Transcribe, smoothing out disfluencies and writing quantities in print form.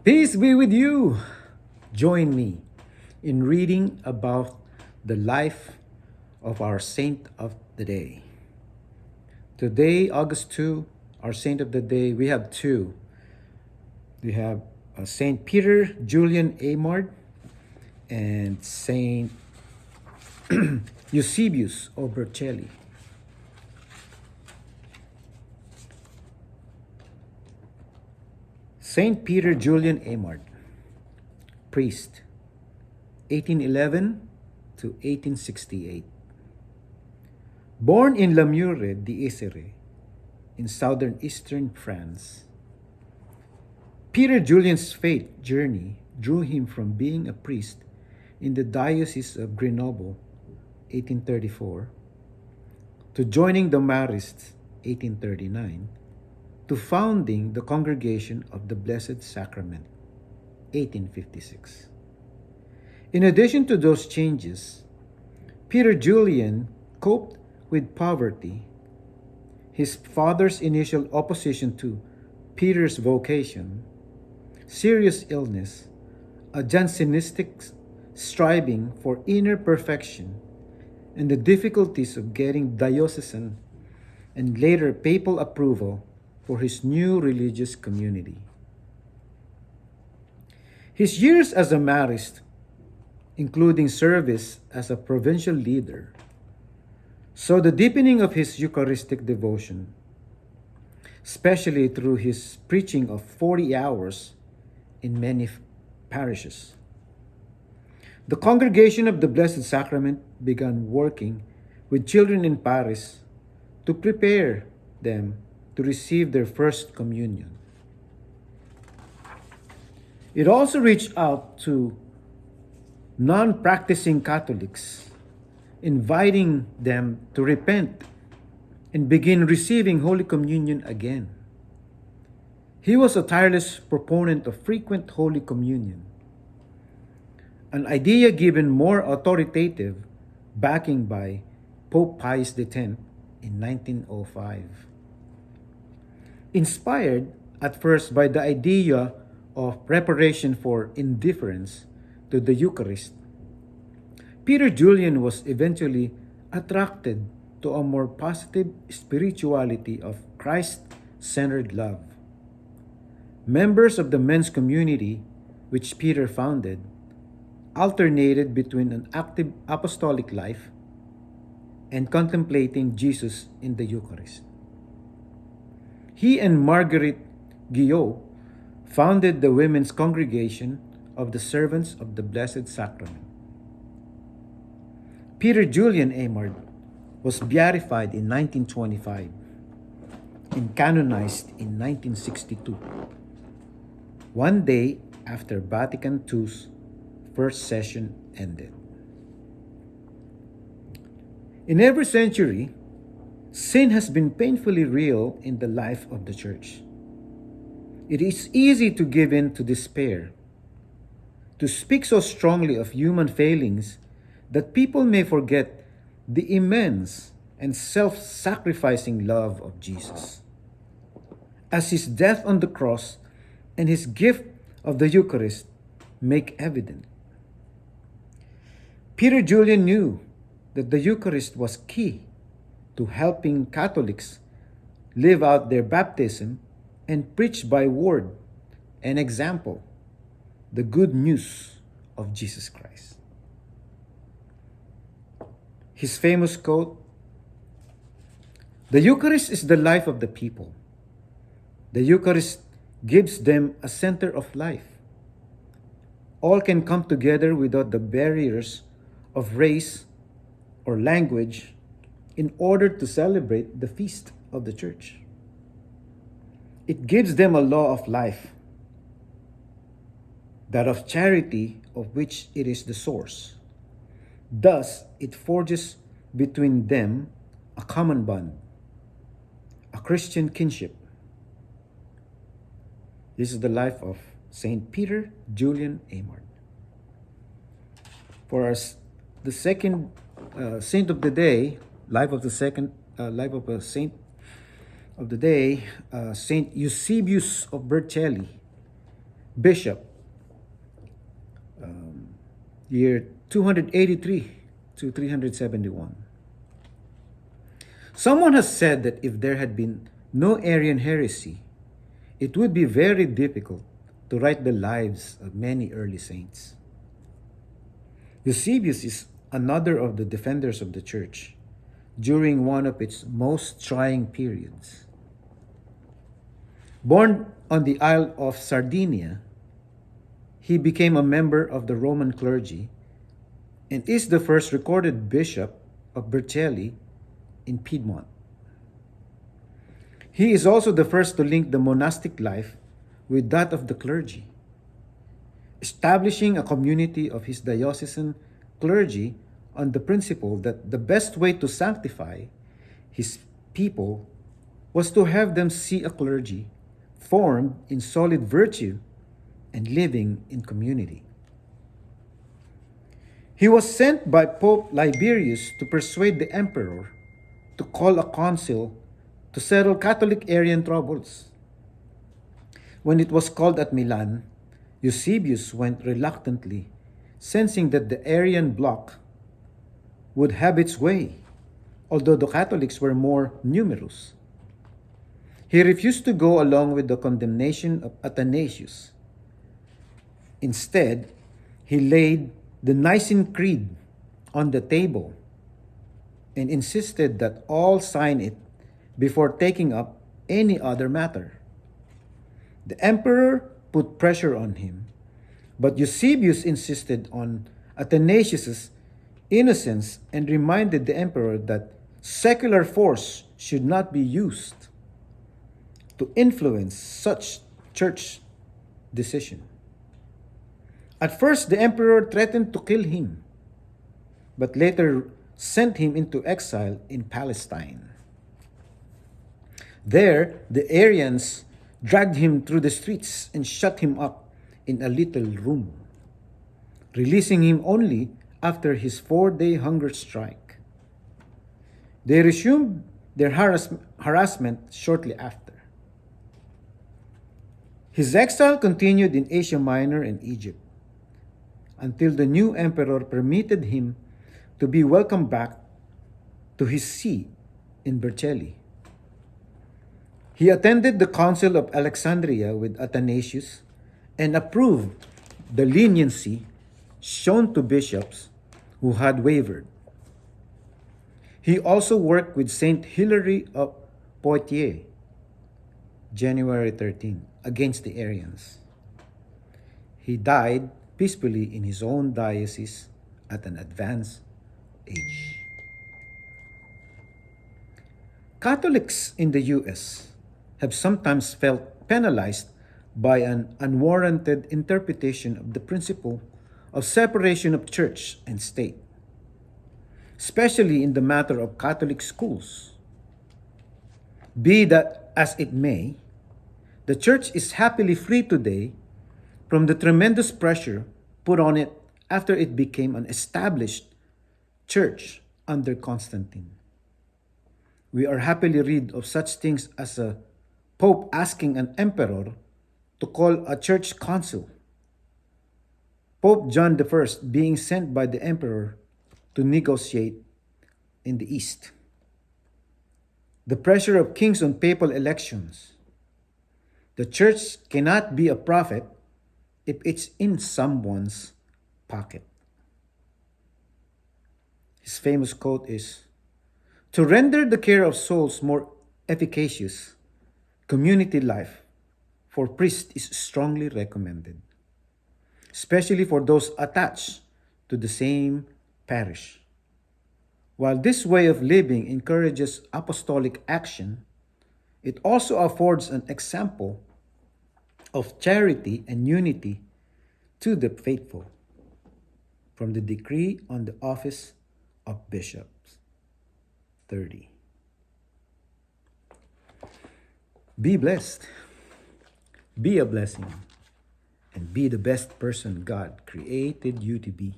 Peace be with you. Join me in reading about the life of our saint of the day. Today, August 2, our saint of the day, we have two. We have Saint Peter Julian Eymard and Saint Eusebius of Vercelli. Saint Peter Julian Eymard, priest, 1811 to 1868. Born in Lamure d'Isere, in southern eastern France, Peter Julian's faith journey drew him from being a priest in the Diocese of Grenoble, 1834, to joining the Marists, 1839, to founding the Congregation of the Blessed Sacrament, 1856. In addition to those changes, Peter Julian coped with poverty, his father's initial opposition to Peter's vocation, serious illness, a Jansenistic striving for inner perfection, and the difficulties of getting diocesan and later papal approval for his new religious community. His years as a Marist, including service as a provincial leader, saw the deepening of his Eucharistic devotion, especially through his preaching of 40 hours in many parishes. The Congregation of the Blessed Sacrament began working with children in Paris to prepare them to receive their first communion. It also reached out to non-practicing Catholics, inviting them to repent and begin receiving Holy Communion again. He was a tireless proponent of frequent Holy Communion, an idea given more authoritative backing by Pope Pius X in 1905. Inspired at first by the idea of reparation for indifference to the Eucharist, Peter Julian was eventually attracted to a more positive spirituality of Christ-centered love. Members of the men's community, which Peter founded, alternated between an active apostolic life and contemplating Jesus in the Eucharist. He and Marguerite Guillot founded the Women's Congregation of the Servants of the Blessed Sacrament. Peter Julian Eymard was beatified in 1925 and canonized in 1962, one day after Vatican II's first session ended. In every century, sin has been painfully real in the life of the Church. It is easy to give in to despair, to speak so strongly of human failings that people may forget the immense and self-sacrificing love of Jesus, as his death on the cross and his gift of the Eucharist make evident. Peter Julian knew that the Eucharist was key to helping Catholics live out their baptism and preach by word and example the good news of Jesus Christ. His famous quote, "The Eucharist is the life of the people. The Eucharist gives them a center of life. All can come together without the barriers of race or language in order to celebrate the feast of the Church. It gives them a law of life, that of charity of which it is the source. Thus, it forges between them a common bond, a Christian kinship." This is the life of Saint Peter Julian Eymard. For the second saint of the day, life of a saint of the day, Saint Eusebius of Vercelli, bishop, year 283 to 371. Someone has said that if there had been no Arian heresy, it would be very difficult to write the lives of many early saints. Eusebius is another of the defenders of the church during one of its most trying periods. Born on the Isle of Sardinia, he became a member of the Roman clergy and is the first recorded bishop of Vercelli in Piedmont. He is also the first to link the monastic life with that of the clergy, establishing a community of his diocesan clergy on the principle that the best way to sanctify his people was to have them see a clergy formed in solid virtue and living in community. He was sent by Pope Liberius to persuade the emperor to call a council to settle Catholic Arian troubles. When it was called at Milan, Eusebius went reluctantly, sensing that the Arian bloc would have its way, although the Catholics were more numerous. He refused to go along with the condemnation of Athanasius. Instead, he laid the Nicene Creed on the table and insisted that all sign it before taking up any other matter. The emperor put pressure on him, but Eusebius insisted on Athanasius' innocence and reminded the emperor that secular force should not be used to influence such church decision. At first, the emperor threatened to kill him, but later sent him into exile in Palestine. There, the Arians dragged him through the streets and shut him up in a little room, releasing him only after his 4-day hunger strike. They resumed their harassment shortly after. His exile continued in Asia Minor and Egypt until the new emperor permitted him to be welcomed back to his see in Vercelli. He attended the Council of Alexandria with Athanasius and approved the leniency shown to bishops who had wavered. He also worked with Saint Hilary of Poitiers, January 13, against the Arians. He died peacefully in his own diocese at an advanced age. Catholics in the U.S. have sometimes felt penalized by an unwarranted interpretation of the principle of separation of church and state, especially in the matter of Catholic schools. Be that as it may, the church is happily free today from the tremendous pressure put on it after it became an established church under Constantine. We are happily rid of such things as a pope asking an emperor to call a church council, Pope John I being sent by the emperor to negotiate in the East, the pressure of kings on papal elections. The church cannot be a prophet if it's in someone's pocket. His famous quote is, "To render the care of souls more efficacious, community life for priests is strongly recommended, especially for those attached to the same parish. While this way of living encourages apostolic action, it also affords an example of charity and unity to the faithful." From the Decree on the Office of Bishops, 30. Be blessed, be a blessing, and be the best person God created you to be.